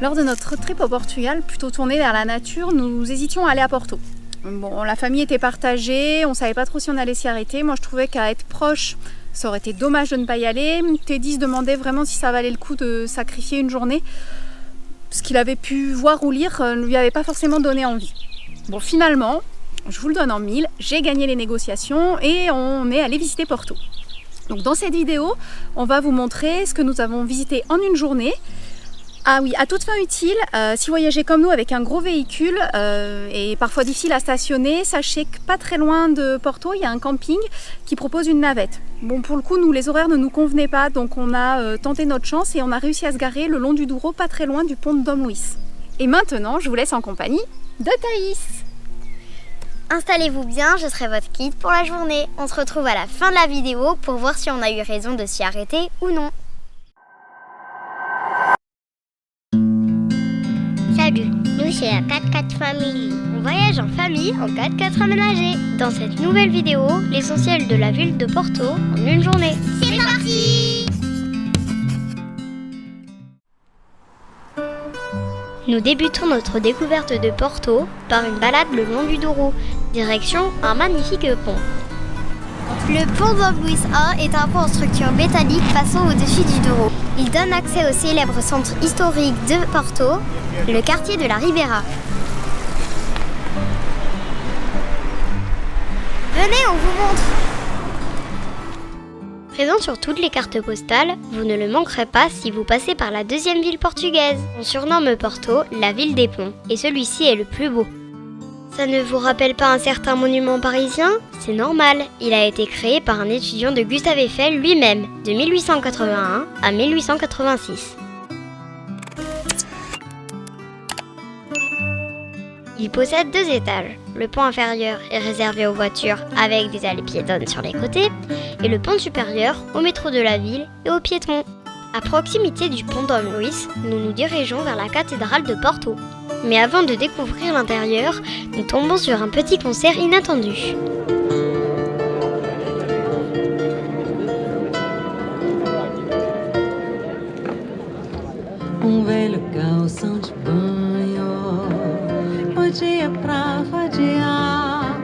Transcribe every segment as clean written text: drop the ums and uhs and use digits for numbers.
Lors de notre trip au Portugal, plutôt tournée vers la nature, nous hésitions à aller à Porto. Bon, la famille était partagée, on ne savait pas trop si on allait s'y arrêter. Moi, je trouvais qu'à être proche, ça aurait été dommage de ne pas y aller. Teddy se demandait vraiment si ça valait le coup de sacrifier une journée. Ce qu'il avait pu voir ou lire ne lui avait pas forcément donné envie. Bon, finalement, je vous le donne en mille, j'ai gagné les négociations et on est allé visiter Porto. Donc dans cette vidéo, on va vous montrer ce que nous avons visité en une journée. Ah oui, à toute fin utile, si vous voyagez comme nous avec un gros véhicule et parfois difficile à stationner, sachez que pas très loin de Porto, il y a un camping qui propose une navette. Bon, pour le coup, nous, les horaires ne nous convenaient pas, donc on a tenté notre chance et on a réussi à se garer le long du Douro, pas très loin du pont de Dom Luis. Et maintenant, je vous laisse en compagnie de Thaïs. Installez-vous bien, je serai votre guide pour la journée. On se retrouve à la fin de la vidéo pour voir si on a eu raison de s'y arrêter ou non. Salut, nous c'est la 4x4 Family. On voyage en famille en 4x4 aménagé. Dans cette nouvelle vidéo, l'essentiel de la ville de Porto en une journée. C'est parti! Nous débutons notre découverte de Porto par une balade le long du Douro, direction un magnifique pont. Le pont Dom Luis I est un pont en structure métallique passant au-dessus du Douro. Il donne accès au célèbre centre historique de Porto, le quartier de la Ribeira. Venez, on vous montre! Présent sur toutes les cartes postales, vous ne le manquerez pas si vous passez par la deuxième ville portugaise. On surnomme Porto la ville des ponts, et celui-ci est le plus beau. Ça ne vous rappelle pas un certain monument parisien? C'est normal, il a été créé par un étudiant de Gustave Eiffel lui-même, de 1881 à 1886. Il possède 2 étages. Le pont inférieur est réservé aux voitures avec des allées piétonnes sur les côtés et le pont supérieur au métro de la ville et aux piétons. À proximité du pont Dom Luis, nous nous dirigeons vers la cathédrale de Porto. Mais avant de découvrir l'intérieur, nous tombons sur un petit concert inattendu. Velho calção de banho, dia pra vadiar,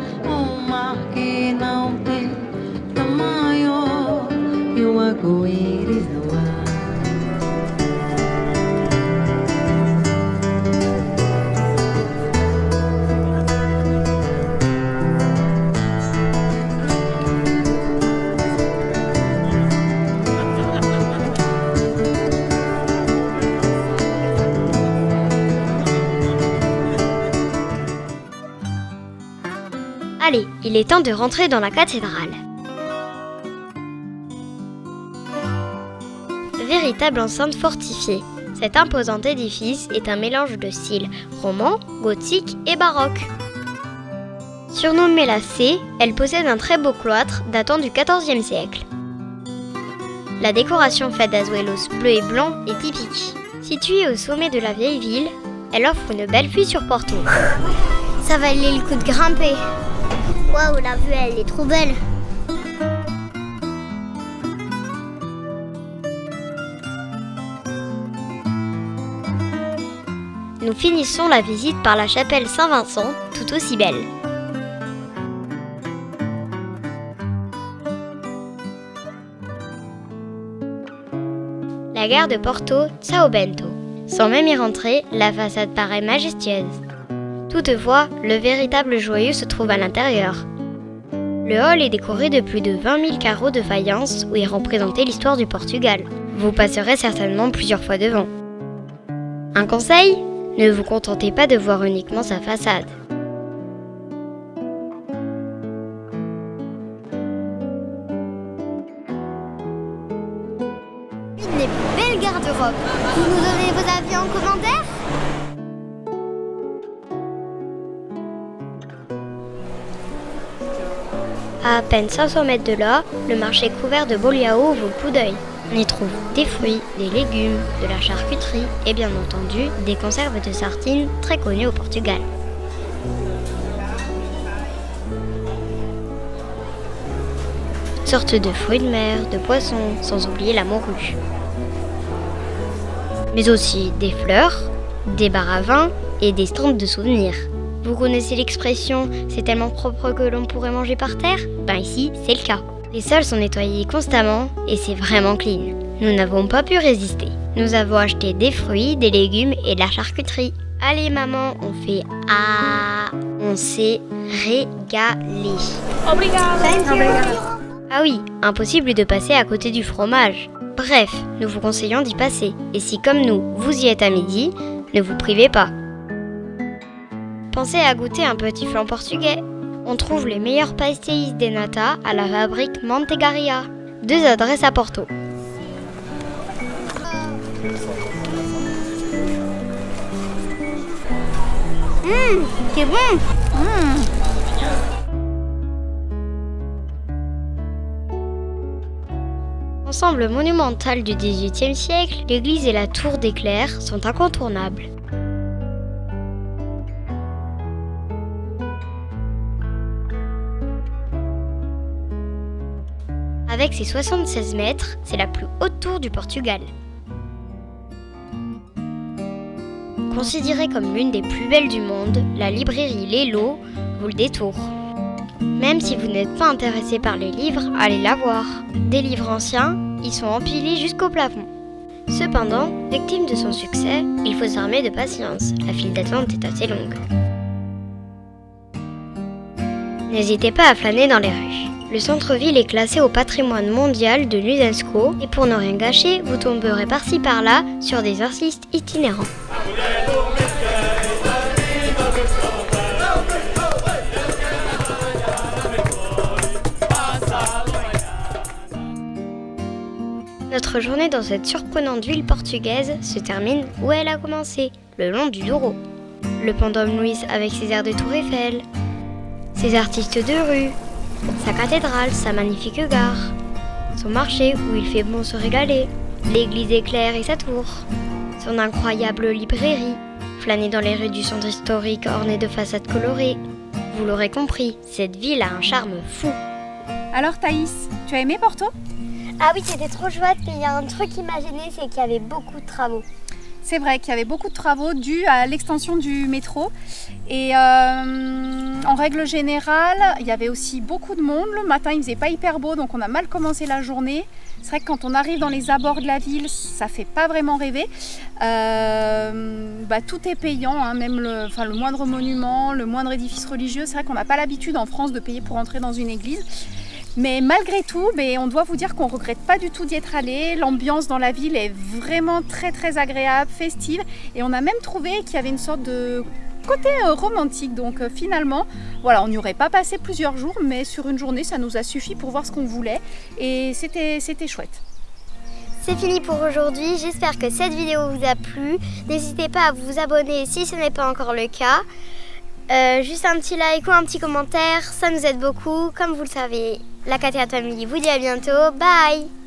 mar que não tem tamanho e arco-íris no ar. Allez, il est temps de rentrer dans la cathédrale. Véritable enceinte fortifiée, cet imposant édifice est un mélange de styles roman, gothique et baroque. Surnommée la C, elle possède un très beau cloître datant du XIVe siècle. La décoration faite d'azuelos bleus et blancs est typique. Située au sommet de la vieille ville, elle offre une belle vue sur Porto. Ça valait le coup de grimper. Waouh, la vue, elle est trop belle. Nous finissons la visite par la chapelle Saint-Vincent, tout aussi belle. La gare de Porto, São Bento. Sans même y rentrer, la façade paraît majestueuse. Toutefois, le véritable joyau se trouve à l'intérieur. Le hall est décoré de plus de 20 000 carreaux de faïence où est représentée l'histoire du Portugal. Vous passerez certainement plusieurs fois devant. Un conseil ? Ne vous contentez pas de voir uniquement sa façade. Une des plus belles gares d'Europe. Vous nous donnez vos avis en commentaire ? À peine 500 mètres de là, le marché couvert de Boleao vaut le coup d'œil. On y trouve des fruits, des légumes, de la charcuterie et bien entendu des conserves de sardines très connues au Portugal. Toutes sortes de fruits de mer, de poissons, sans oublier la morue. Mais aussi des fleurs, des bars à vin et des stands de souvenirs. Vous connaissez l'expression « c'est tellement propre que l'on pourrait manger par terre » ? Ben ici, c'est le cas. Les sols sont nettoyés constamment et c'est vraiment clean. Nous n'avons pas pu résister. Nous avons acheté des fruits, des légumes et de la charcuterie. Allez maman, on fait « Ah !» On s'est régalé. Ah oui, impossible de passer à côté du fromage. Bref, nous vous conseillons d'y passer. Et si comme nous, vous y êtes à midi, ne vous privez pas. Pensez à goûter un petit flan portugais. On trouve les meilleurs pastéis de nata à la fabrique Mantegaria. 2 adresses à Porto. C'est bon. Ensemble monumental du XVIIIe siècle, l'église et la tour des Clercs sont incontournables. Avec ses 76 mètres, c'est la plus haute tour du Portugal. Considérée comme l'une des plus belles du monde, la librairie Lelo vous le détour. Même si vous n'êtes pas intéressé par les livres, allez la voir. Des livres anciens, ils sont empilés jusqu'au plafond. Cependant, victime de son succès, il faut s'armer de patience. La file d'attente est assez longue. N'hésitez pas à flâner dans les rues. Le centre-ville est classé au patrimoine mondial de l'UNESCO et pour ne rien gâcher, vous tomberez par-ci par-là sur des artistes itinérants. Notre journée dans cette surprenante ville portugaise se termine où elle a commencé, le long du Douro. Le pont Dom Luís avec ses airs de Tour Eiffel, ses artistes de rue, sa cathédrale, sa magnifique gare, son marché où il fait bon se régaler, l'église éclair et sa tour, son incroyable librairie, flâner dans les rues du centre historique ornées de façades colorées. Vous l'aurez compris, cette ville a un charme fou. Alors Thaïs, tu as aimé Porto ? Ah oui, c'était trop chouette, mais il y a un truc qui m'a gênée, c'est qu'il y avait beaucoup de travaux. C'est vrai qu'il y avait beaucoup de travaux dus à l'extension du métro. Et en règle générale, il y avait aussi beaucoup de monde. Le matin, il faisait pas hyper beau, donc on a mal commencé la journée. C'est vrai que quand on arrive dans les abords de la ville, ça fait pas vraiment rêver. Tout est payant, hein, même le moindre monument, le moindre édifice religieux. C'est vrai qu'on n'a pas l'habitude en France de payer pour entrer dans une église. Mais malgré tout, on doit vous dire qu'on ne regrette pas du tout d'y être allé. L'ambiance dans la ville est vraiment très très agréable, festive. Et on a même trouvé qu'il y avait une sorte de côté romantique. Donc finalement, voilà, on n'y aurait pas passé plusieurs jours, mais sur une journée, ça nous a suffi pour voir ce qu'on voulait. Et c'était chouette. C'est fini pour aujourd'hui, j'espère que cette vidéo vous a plu. N'hésitez pas à vous abonner si ce n'est pas encore le cas. Juste un petit like ou un petit commentaire, ça nous aide beaucoup. Comme vous le savez, la KTA Family vous dit à bientôt. Bye!